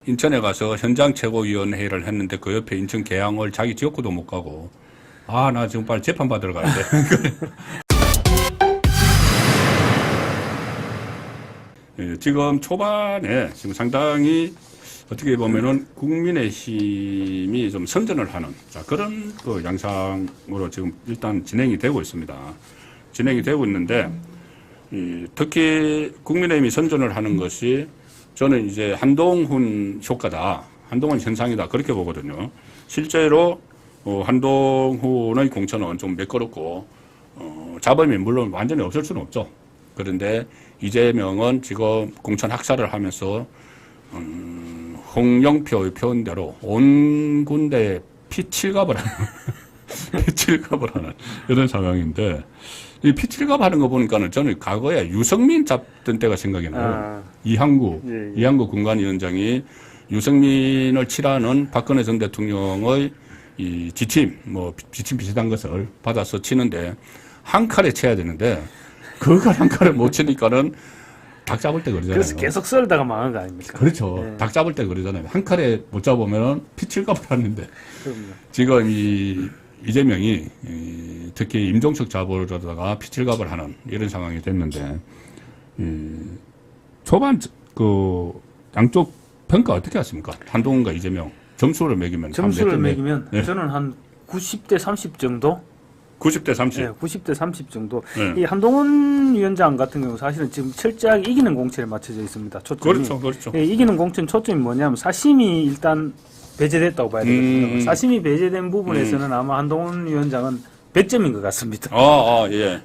인천에 가서 현장 최고위원회의를 했는데 그 옆에 인천 계양을 자기 지역구도 못 가고 나 지금 빨리 재판 받으러 가는데 지금 초반에 지금 상당히 어떻게 보면은 국민의힘이 좀 선전을 하는 그런 그 양상으로 지금 일단 진행이 되고 있습니다. 진행이 되고 있는데 특히 국민의힘이 선전을 하는 것이 저는 이제 한동훈 효과다. 한동훈 현상이다. 그렇게 보거든요. 실제로 한동훈의 공천은 좀 매끄럽고 잡음이 물론 완전히 없을 수는 없죠. 그런데 이재명은 지금 공천 학살을 하면서 홍영표의 표현대로 온 군데에 피칠갑을 하는 피칠갑을 하는 이런 상황인데 이 피칠갑 하는 거 보니까는 저는 과거에 유승민 잡던 때가 생각이 나요. 이항구 군관위원장이 유승민을 치라는 박근혜 전 대통령의 이 지침 비슷한 것을 받아서 치는데 한 칼에 쳐야 되는데 그걸 한 칼에 못 치니까는 닭 잡을 때 그러잖아요. 그래서 계속 썰다가 망한 거 아닙니까? 그렇죠. 네. 닭 잡을 때 그러잖아요. 한 칼에 못 잡으면 피칠갑을 하는데 지금 이재명이 특히 임종석 잡으려다가 피칠갑을 하는 이런 상황이 됐는데 초반 그 양쪽 평가 어떻게 하십니까? 한동훈과 이재명 점수를 매기면 네. 저는 한 90대 30 정도. 90대 30. 네, 90대 30 정도. 네. 이 한동훈 위원장 같은 경우 사실은 지금 철저하게 이기는 공천에 맞춰져 있습니다. 초점이. 그렇죠. 예, 이기는 공천 초점이 뭐냐면 사심이 일단 배제됐다고 봐야 되거든요. 사심이 배제된 부분에서는 아마 한동훈 위원장은 100점인 것 같습니다. 예.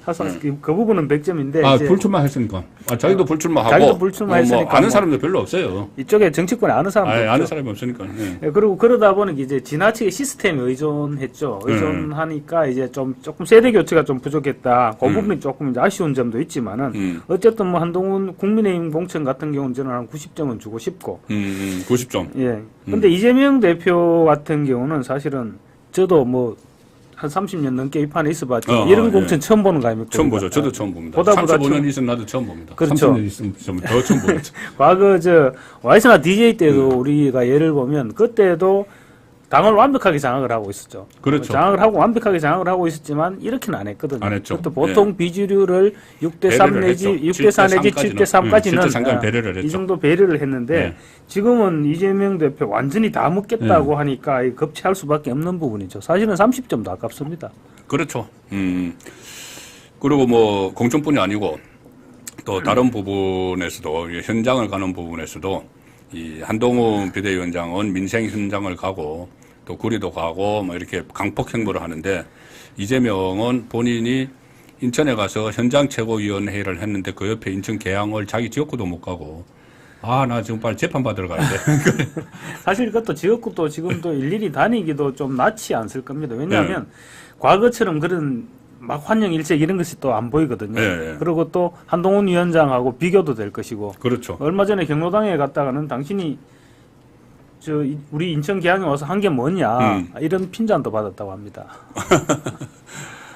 그 부분은 100점인데. 이제 불출마했으니까. 자기도 불출마하고. 자기도 불출마했으니까. 아는 사람도 별로 없어요. 이쪽에 정치권에 아는 사람도 없죠. 아는 사람이 없으니까. 예, 그리고 그러다 보니 이제 지나치게 시스템에 의존했죠. 의존하니까 이제 조금 세대 교체가 좀 부족했다. 그 부분이 조금 이제 아쉬운 점도 있지만은 어쨌든 뭐 한동훈 국민의힘 공천 같은 경우는 저는 한 90점은 주고 싶고. 90점. 예. 근데 이재명 대표 같은 경우는 사실은 저도 뭐 한 30년 넘게 이 판에 있어봤지만 이런 공천 처음 보는 거 아닙니까? 처음 보죠. 저도 처음 봅니다. 보다 35년 있으면 나도 처음 봅니다. 그렇죠. 30년 있으면 더 처음 봅니다. 과거 와이스나 DJ 때도 우리가 예를 보면 그때도 당을 완벽하게 장악을 하고 있었죠. 그렇죠. 완벽하게 장악을 하고 있었지만 이렇게는 안 했거든요. 안 했죠. 그것도 보통 비주류를 6대3 내지 6대4 내지 7대3까지는 7대3까지 배려를 했죠. 이 정도 배려를 했는데 지금은 이재명 대표 완전히 다 묻겠다고 하니까 급체할 수밖에 없는 부분이죠. 사실은 30점도 아깝습니다. 그렇죠. 그리고 뭐 공천뿐이 아니고 또 다른 부분에서도 현장을 가는 부분에서도 이 한동훈 비대위원장은 민생 현장을 가고 또 구리도 가고 뭐 이렇게 강폭 행보를 하는데 이재명은 본인이 인천에 가서 현장 최고위원회의를 했는데 그 옆에 인천 계양을 자기 지역구도 못 가고 나 지금 빨리 재판 받으러 가는데 사실 그것도 지역구도 지금도 일일이 다니기도 좀 낫지 않을 겁니다. 왜냐하면 과거처럼 그런 막 환영일색 이런 것이 또 안 보이거든요. 그리고 또 한동훈 위원장하고 비교도 될 것이고. 그렇죠. 얼마 전에 경로당에 갔다가는 당신이 우리 인천 계양에 와서 한 게 뭐냐 이런 핀잔도 받았다고 합니다.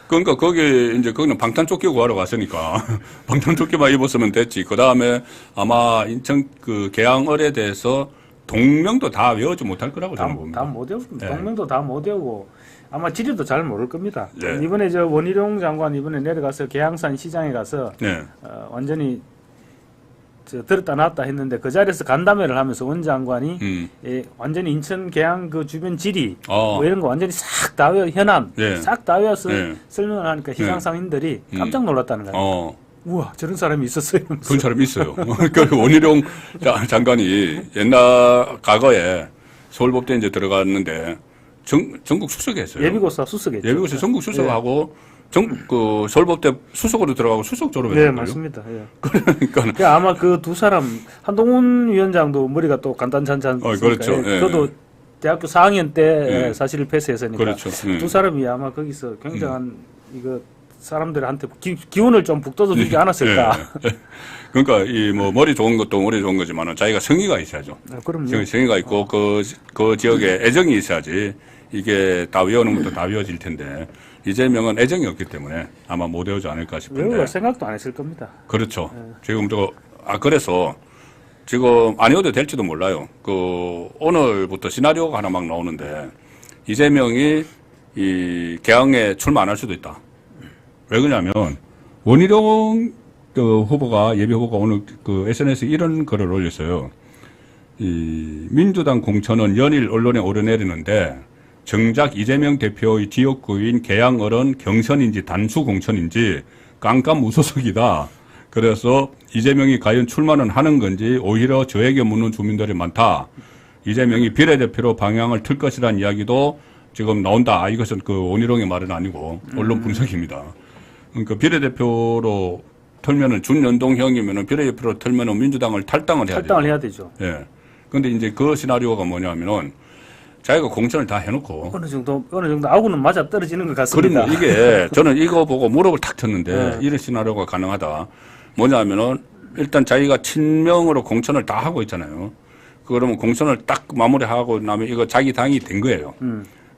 그러니까 거기는 방탄조끼고 하러 갔으니까 방탄조끼만 입었으면 됐지. 그 다음에 아마 인천 그 계양을에 대해서 동명도 다 외우지 못할 거라고 저는 봅니다. 다 못 외웁니다. 동명도 다 못 외우고. 아마 지리도 잘 모를 겁니다. 네. 이번에 원희룡 장관 이번에 내려가서 계양산 시장에 가서 완전히 들었다 놨다 했는데 그 자리에서 간담회를 하면서 원 장관이 완전히 인천 계양 그 주변 지리 뭐 이런 거 완전히 싹 다 현안 싹 다 외워서 설명을 하니까 시장 상인들이 깜짝 놀랐다는 거예요. 우와 저런 사람이 있었어요. 그런 사람이 있어요. 그 원희룡 장관이 과거에 서울법대 이제 들어갔는데 전국 수석했어요. 예비고사 수석했죠. 예비고사 전국 수석하고 서울법대 수석으로 들어가고 수석 졸업했어요. 네, 맞습니다. 그러니까 아마 그 두 사람 한동훈 위원장도 머리가 또 간단찮지 않습니까? 그렇죠. 그것도 대학교 4학년 때 사실을 패스했으니까 그렇죠. 두 사람이 아마 거기서 굉장한 이거 사람들한테 기운을 좀 북돋워 주지 않았을까. 그러니까 머리 좋은 것도 머리 좋은 거지만 자기가 성의가 있어야죠. 그럼요. 성의가 있고 그 지역에 애정이 있어야지 이게 다 외우는 것도 다 외워질 텐데 이재명은 애정이 없기 때문에 아마 못 외우지 않을까 싶은데. 외울 생각도 안 했을 겁니다. 그렇죠. 지금 그래서 지금 아니어도 될지도 몰라요. 오늘부터 시나리오가 하나 막 나오는데, 이재명이 이 개항에 출마 안 할 수도 있다. 왜 그러냐면, 원희룡 후보가, 예비 후보가 오늘 SNS에 이런 글을 올렸어요. 이 민주당 공천은 연일 언론에 오르내리는데, 정작 이재명 대표의 지역구인 계양을은 경선인지 단수 공천인지 깜깜무소속이다. 그래서 이재명이 과연 출마는 하는 건지 오히려 저에게 묻는 주민들이 많다. 이재명이 비례대표로 방향을 틀 것이라는 이야기도 지금 나온다. 이것은 원희룡의 말은 아니고 언론 분석입니다. 그러니까 비례대표로 틀면은 준연동형이면은 비례대표로 틀면은 민주당을 탈당을 해야 돼요. 탈당을 해야 되죠. 예. 근데 이제 그 시나리오가 뭐냐면은 자기가 공천을 다 해놓고 어느 정도 아구는 맞아 떨어지는 것 같습니다. 그러면 이게 저는 이거 보고 무릎을 탁 쳤는데 이런 시나리오가 가능하다. 뭐냐면은 일단 자기가 친명으로 공천을 다 하고 있잖아요. 그러면 공천을 딱 마무리하고 나면 이거 자기 당이 된 거예요.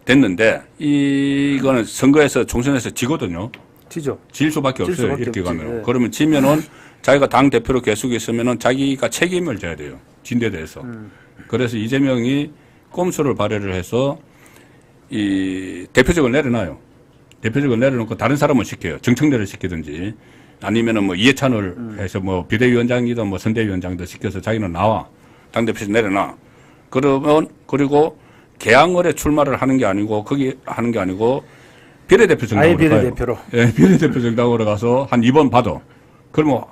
됐는데 이거는 선거에서 총선에서 지거든요. 지죠. 질 수밖에 없어요. 수밖에 이렇게 없지. 가면. 네. 그러면 지면은 자기가 당 대표로 계속 있으면은 자기가 책임을 져야 돼요. 진 데 대해서. 그래서 이재명이 꼼수를 발휘를 해서 이 대표직을 내려놔요. 대표직을 내려놓고 다른 사람을 시켜요. 정청래를 시키든지 아니면은 뭐 이해찬을 해서 뭐 비대위원장이든 뭐 선대위원장도 시켜서 자기는 나와. 당대표직 내려놔. 그러면 그리고 개항을에 출마를 하는 게 아니고 거기 하는 게 아니고 비례대표 정당으로 가요. 비례대표로. 예, 비례대표 정당으로 가서 한 2번 받아. 그러면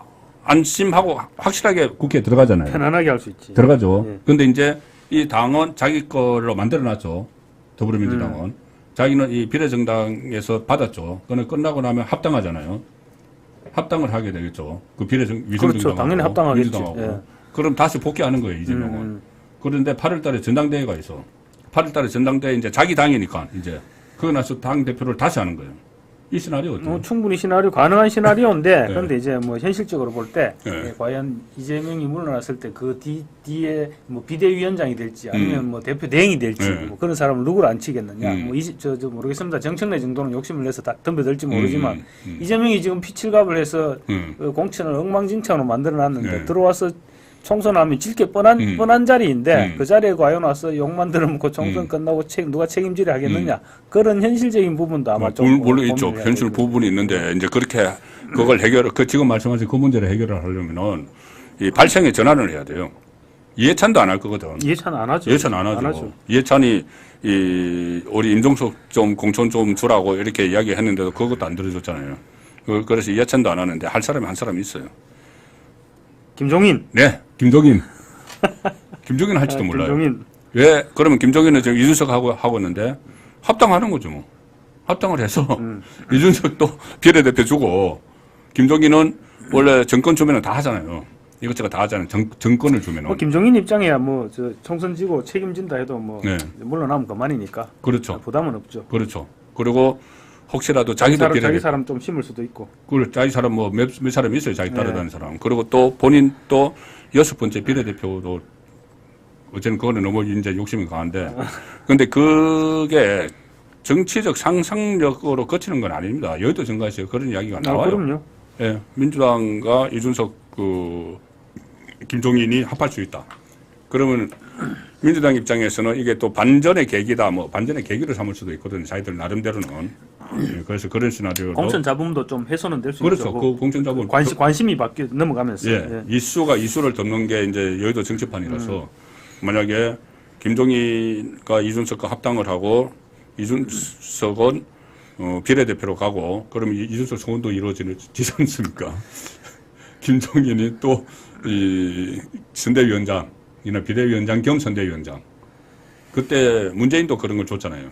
안심하고 확실하게 국회에 들어가잖아요. 편안하게 할 수 있지. 들어가죠. 예. 근데 이제 이 당은 자기 걸로 만들어놨죠. 더불어민주당은. 자기는 이 비례정당에서 받았죠. 그는 끝나고 나면 합당하잖아요. 합당을 하게 되겠죠. 그 위성정당하고. 그렇죠. 당연히 합당하겠지. 민주당하고. 예. 그럼 다시 복귀하는 거예요, 이재명은. 그런데 8월 달에 전당대회가 있어. 8월 달에 전당대회 이제 자기 당이니까 이제 그거 나서 당 대표를 다시 하는 거예요. 이 시나리오 어때요? 충분히 시나리오 가능한데 네. 그런데 이제 뭐 현실적으로 볼 때 네. 과연 이재명이 물러났을 때 그 뒤에 뭐 비대위원장이 될지 아니면 뭐 대표 대행이 될지 네. 뭐 그런 사람을 누구를 앉히겠느냐 뭐 저 모르겠습니다. 정청래 정도는 욕심을 내서 다 덤벼들지 모르지만 이재명이 지금 피칠갑을 해서 그 공천을 엉망진창으로 만들어놨는데 네. 들어와서 총선하면 질게 뻔한 자리인데 그 자리에 과연 와서 욕만 들어먹고 총선 끝나고 누가 책임지려 하겠느냐 그런 현실적인 부분도 아마 좀 물론 있죠. 고민을 현실 해야 되고. 부분이 있는데 이제 그렇게 그걸 지금 말씀하신 그 문제를 해결을 하려면은 이 발생에 전환을 해야 돼요. 이해찬도 안 할 거거든. 이해찬 안 하죠. 이해찬 안 하죠. 이해찬이 우리 임종석 좀 공천 좀 주라고 이렇게 이야기했는데도 그것도 안 들어줬잖아요. 그래서 이해찬도 안 하는데 할 사람이 한 사람 있어요. 김종인. 네, 김종인. 김종인 할지도 몰라요. 김종인. 왜? 그러면 김종인은 지금 이준석 하고 있는데 합당하는 거죠, 뭐. 합당을 해서 이준석도 비례대표 주고 김종인은 원래 정권 주면은 다 하잖아요. 이것저것 다 하잖아요. 정권을 주면은. 뭐 김종인 입장이야 뭐 저 총선 지고 책임진다 해도 뭐 네. 물러나면 그만이니까. 그렇죠. 부담은 없죠. 그렇죠. 그리고 혹시라도 자기도 자기 사람 좀 심을 수도 있고. 자기 사람 뭐 몇 사람 있어요. 자기 따라다니는 사람. 그리고 또 본인 또 6번째 비례대표도 어쨌든 그거는 너무 이제 욕심이 강한데. 근데 그게 정치적 상상력으로 거치는 건 아닙니다. 여의도 정가에서 그런 이야기가 나와요. 그럼요. 예, 민주당과 이준석 김종인이 합할 수 있다. 그러면 민주당 입장에서는 이게 또 반전의 계기다, 뭐 반전의 계기를 삼을 수도 있거든요. 자기들 나름대로는. 예, 그래서 그런 시나리오도 공천 잡음도 좀 해소는 될 수 그렇죠. 있죠. 그 공천 잡음 관심이 바뀌어 넘어가면서. 예, 이수를 덮는 게 이제 여의도 정치판이라서 만약에 김종인과 이준석과 합당을 하고 이준석은 비례대표로 가고 그러면 이준석 소원도 이루어지지 않습니까? 김종인이 또 이 선대위원장이나 비대위원장 겸 선대위원장 그때 문재인도 그런 걸 줬잖아요.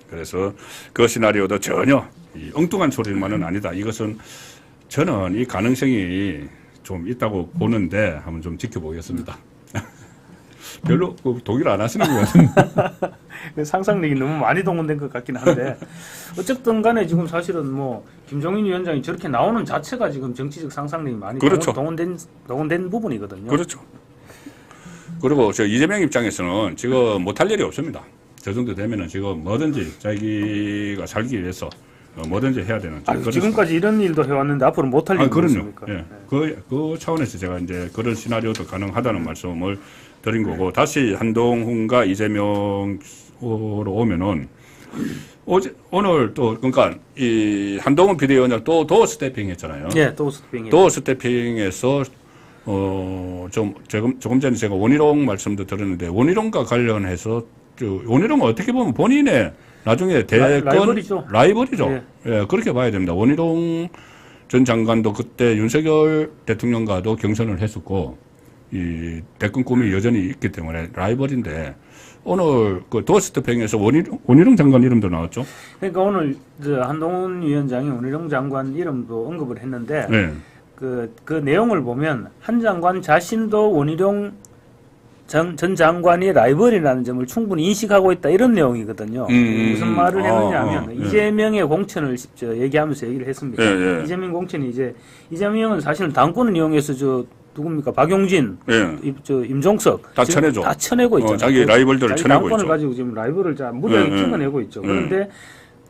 그래서 그 시나리오도 전혀 이 엉뚱한 소리만은 아니다. 이것은 저는 이 가능성이 좀 있다고 보는데 한번 좀 지켜보겠습니다. 별로 동의를 안 하시는 것 같은데. 상상력이 너무 많이 동원된 것 같긴 한데 어쨌든 간에 지금 사실은 뭐 김종인 위원장이 저렇게 나오는 자체가 지금 정치적 상상력이 많이 그렇죠. 동원된 부분이거든요. 그렇죠. 그리고 저 이재명 입장에서는 지금 못할 일이 없습니다. 저 정도 되면은 지금 뭐든지 자기가 살기 위해서 뭐든지 해야 되는. 지금까지 이런 일도 해왔는데 앞으로 못할 일은 그럼요. 없습니까? 예. 그 차원에서 제가 이제 그런 시나리오도 가능하다는 말씀을 드린 거고, 다시 한동훈과 이재명으로 오면은 오늘 또 그러니까 이 한동훈 비대위원장 또 도어 스태핑 했잖아요. 예, 도어 스태핑. 도어 스태핑에서 조금 전에 제가 원희룡 말씀도 들었는데, 원희룡과 관련해서 원희룡은 어떻게 보면 본인의 나중에 대권 라이벌이죠. 예. 예, 그렇게 봐야 됩니다. 원희룡 전 장관도 그때 윤석열 대통령과도 경선을 했었고, 이 대권 꿈이 여전히 있기 때문에 라이벌인데, 오늘 그 도어 스태핑에서 원희룡 장관 이름도 나왔죠. 그러니까 오늘 한동훈 위원장이 원희룡 장관 이름도 언급을 했는데, 네. 그 내용을 보면 한 장관 자신도 원희룡 전 장관이 라이벌이라는 점을 충분히 인식하고 있다, 이런 내용이거든요. 무슨 말을 했느냐면 이재명의 공천을 얘기하면서 얘기를 했습니다. 이재명 공천이 이재명은 사실은 당권을 이용해서 누굽니까? 박용진, 임종석 다 쳐내죠. 다 쳐내고 있잖아요. 자기 라이벌들을 쳐내고 있죠. 당권을 가지고 지금 라이벌을 무리하게 찍어내고 있죠. 그런데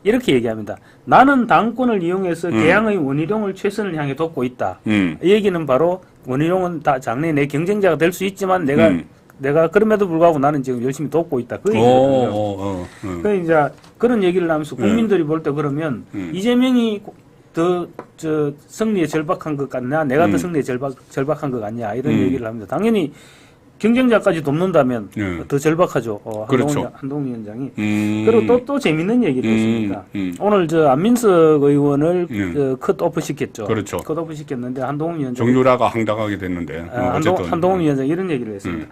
이렇게 얘기합니다. 나는 당권을 이용해서 개항의 원희룡을 최선을 향해 돕고 있다. 이 얘기는 바로 원희룡은 장래 내 경쟁자가 될 수 있지만 내가 그럼에도 불구하고 나는 지금 열심히 돕고 있다. 그 얘기거든요. 그 이제 그런 얘기를 하면서 국민들이 볼 때 그러면 이재명이 더 승리에 절박한 것 같냐, 내가 더 승리에 절박한 것 같냐, 이런 얘기를 합니다. 당연히 경쟁자까지 돕는다면 더 절박하죠. 그렇죠. 한동훈 위원장이. 그리고 또 재밌는 얘기를 했습니다. 오늘 안민석 의원을 컷오프 시켰죠. 그렇죠. 컷오프 시켰는데 한동훈 위원장 정유라가 황당하게 됐는데 어쨌든 한동훈 위원장 이런 얘기를 했습니다.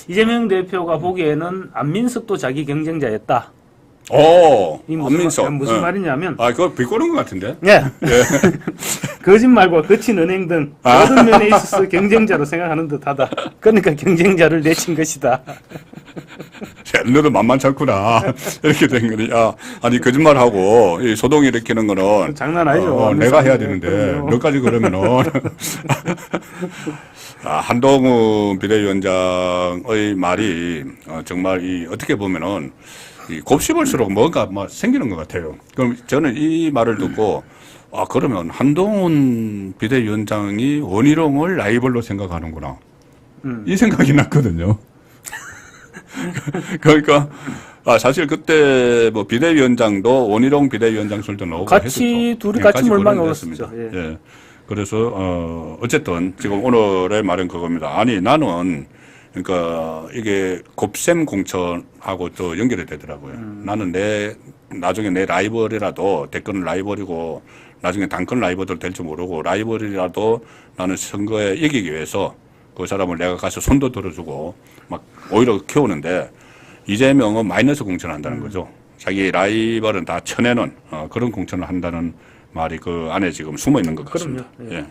이재명 대표가 보기에는 안민석도 자기 경쟁자였다. 안민석. 무슨 말이냐면. 그거 비꼬는 것 같은데? 네. 거짓말과 거친 은행 등 모든 면에 있어서 경쟁자로 생각하는 듯하다. 그러니까 경쟁자를 내친 것이다. 너도 만만치 않구나. 이렇게 된 거니. 아니, 거짓말하고, 이 소동 일으키는 거는. 장난 아니죠. 내가 해야 되는데, 너까지 그러면은. 한동훈 비대위원장의 말이, 정말 어떻게 보면은, 곱씹을수록 뭔가 생기는 것 같아요. 그럼 저는 이 말을 듣고, 그러면 한동훈 비대위원장이 원희룡을 라이벌로 생각하는구나. 이 생각이 났거든요. 그러니까, 사실 그때 비대위원장도 원희룡 비대위원장 술도 나오고 둘이 같이 몰빵에 올랐습니다. 예. 그래서, 어쨌든 지금 오늘의 말은 그겁니다. 아니, 나는 그러니까 이게 곱셈 공천하고 또 연결이 되더라고요. 나는 나중에 내 라이벌이라도 대권 라이벌이고 나중에 당권 라이벌도 될지 모르고 라이벌이라도 나는 선거에 이기기 위해서 그 사람을 내가 가서 손도 들어주고 막 오히려 키우는데 이재명은 마이너스 공천을 한다는 거죠. 자기 라이벌은 다 쳐내는 그런 공천을 한다는 말이 그 안에 지금 숨어 있는 것 같습니다. 그럼요. 예. 예.